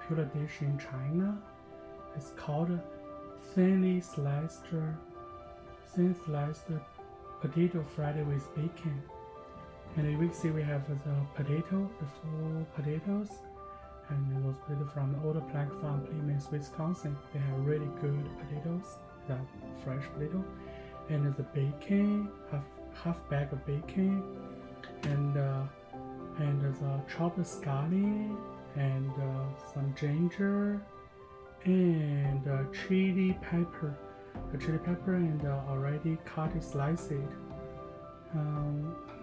popular dish in China. It's called thin sliced potato fried with bacon. And you can see we have the full potatoes, and those potatoes from the older plant farm Plymouth, Wisconsin. They have really good potatoes, the fresh potato, and the bacon, half bag of bacon, and the chopped scallion, and some ginger, and chili pepper. The chili pepper and already cut sliced,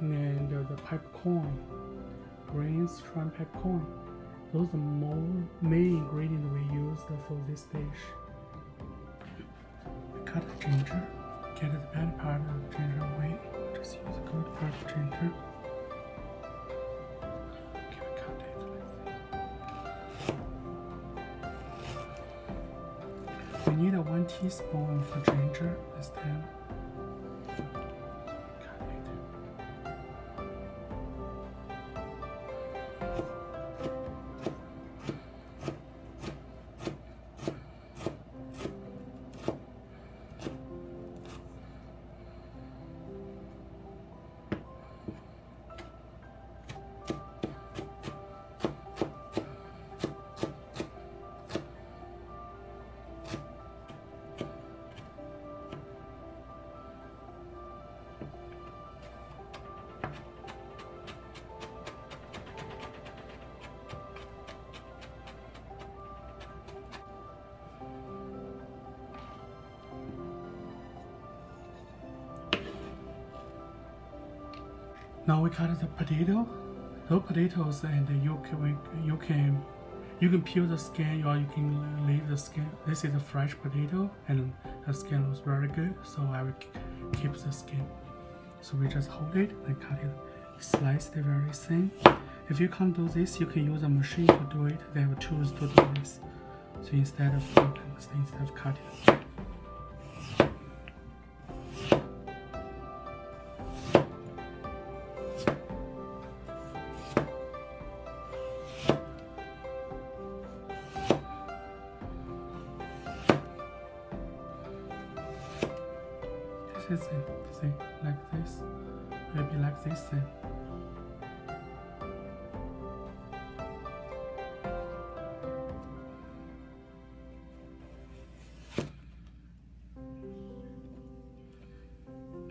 and the peppercorn, green strand peppercorn. Those are the main ingredients we used for this dish. We cut the ginger, get the bad part of the ginger away. Just use the good part of ginger. Okay, we cut it like this. We need 1 teaspoon of ginger this time. Now we cut the potato. Those potatoes, and you can peel the skin or you can leave the skin. This is a fresh potato, and the skin looks very good, so I will keep the skin. So we just hold it and cut it, slice it very thin. If you can't do this, you can use a machine to do it. They have tools to do this. So instead of cutting. This is it. See, like this. Maybe like this then.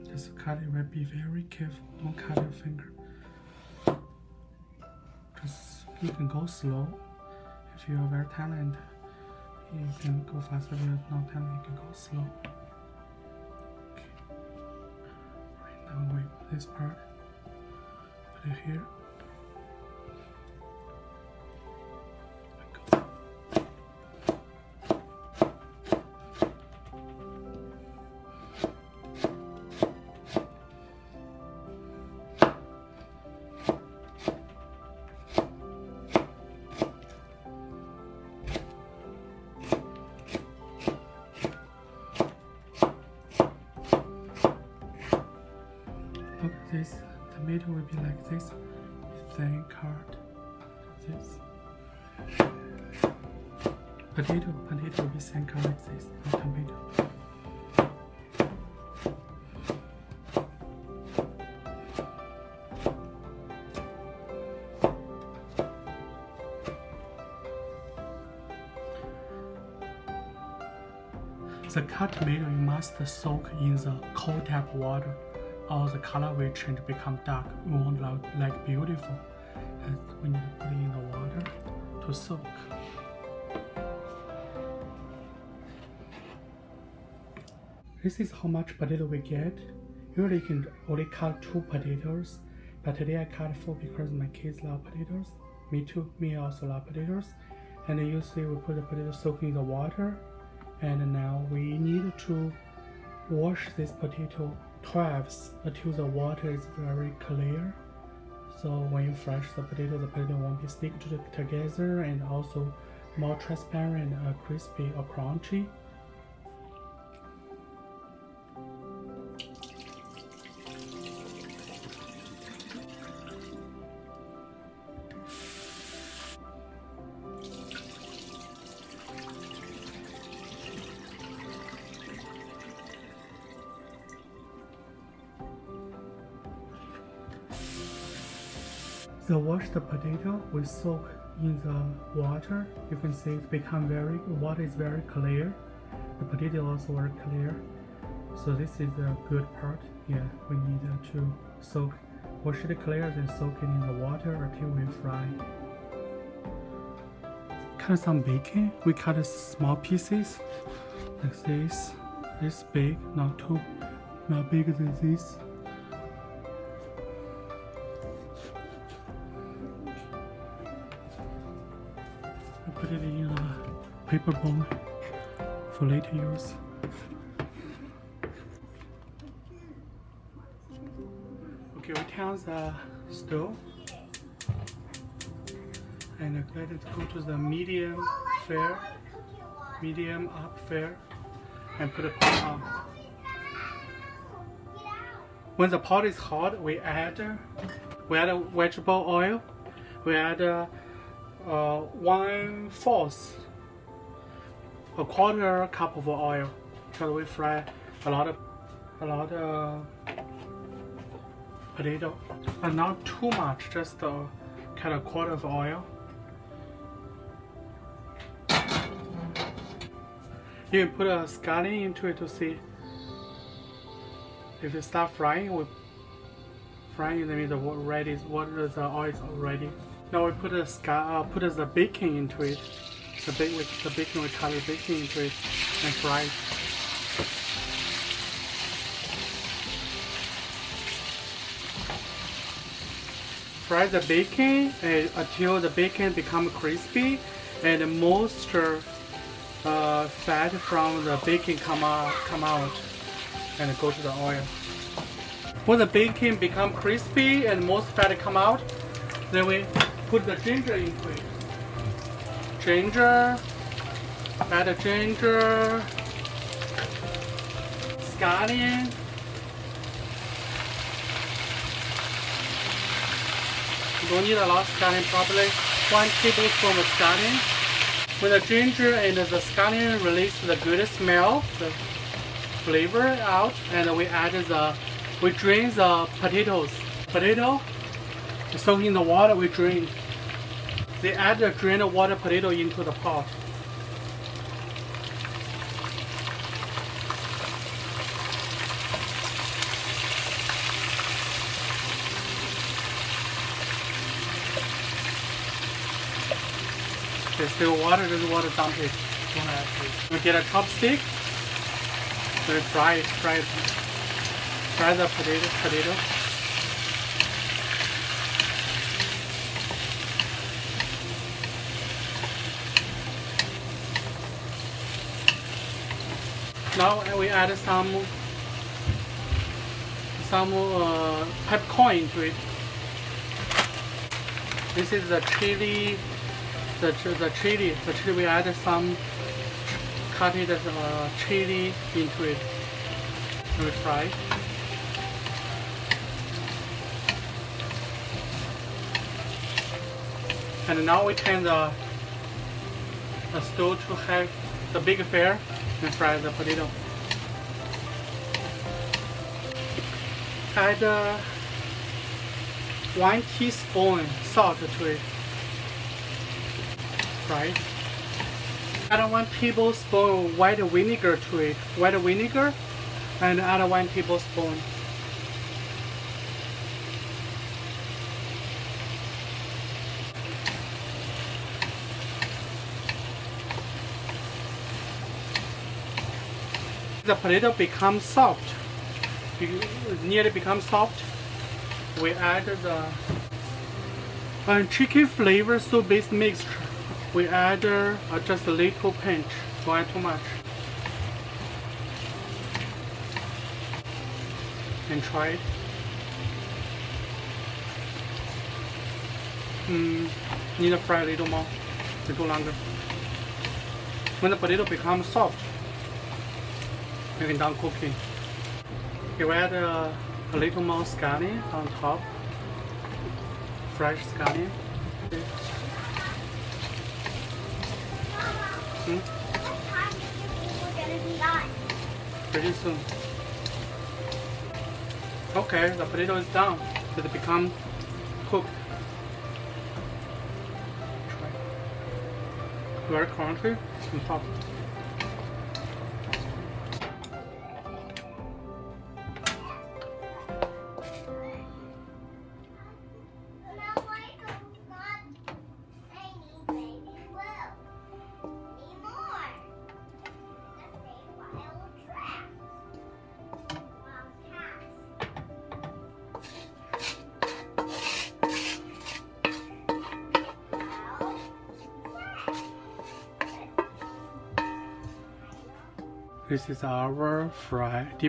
Just cut it, but be very careful. Don't cut your finger. Just you can go slow. If you are very talented, you can go faster. If you're not talented, you can go slow. Now we put this part, put it here. Look at this, tomato will be like this, thin cut, this. Potato will be thin cut like this, not tomato. The cut tomato you must soak in the cold tap water, or the color will change, become dark. We won't look like beautiful. And we need to put it in the water to soak. This is how much potato we get. Usually you can only cut 2 potatoes, but today I cut 4 because my kids love potatoes. Me too. Me also love potatoes. And you see we put the potato soaking in the water. And now we need to wash this potato twice until the water is very clear. So when you fresh the potato won't be stick together, and also more transparent, crispy or crunchy. The washed potato we soak in the water. You can see it become water is very clear. The potato also very clear. So this is a good part. Yeah, we need to wash it clear, then soak it in the water until we fry. Cut some bacon. We cut small pieces like this. This big, not bigger than this. Put it in a paper bowl for later use. Okay, we turn the stove and let it go to the medium up fire, and put a pot on. When the pot is hot, we add vegetable oil. We add 1/4, a quarter cup of oil, because we fry a lot of potato, but not too much, just kind of quarter of oil. You can put a scallion into it to see if it start frying. We frying, that means the oil is already. Now we put the bacon into it. The bacon, we cut the bacon into it and fry it. Fry the bacon until the bacon become crispy and the moisture fat from the bacon come out and go to the oil. When the bacon become crispy and most fat come out, then we put the ginger into it. Add ginger, scallion, you don't need a lot of scallion, probably 1 tablespoon of scallion. When the ginger and the scallion release the good smell, the flavor out, and we drain the potatoes. Potato, soak in the water, we drain. They add the drained water potato into the pot. There's still water, dump it. Don't add it. We get a chopstick, we fry the potato. Now we add some peppercorn into it. This is the chili. The chili we add some cutted chili into it. And we fry. And now we turn the stove to have the big fire and fry the potato. Add 1 teaspoon salt to it. Fry. Add 1 tablespoon white vinegar to it. White vinegar, and add 1 tablespoon. The potato becomes soft. Nearly becomes soft. We add the chicken flavor soup base mixture. We add just a little pinch. Don't add too much. And try it. Need to fry a little more, a little longer. When the potato becomes soft, you can done cooking. You add a little more scallion on top, fresh scallion. Okay. What time do you think we're gonna be done? Pretty soon. Okay, the potato is done. It become cooked. very crunchy on top. Now Michael's not any baby blue anymore. Just a wild trap. Wild cat. This is our fried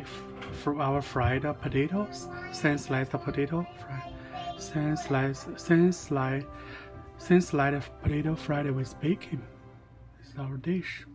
potatoes. Thin sliced potato fried. Thin sliced potato fried with bacon. This is our dish.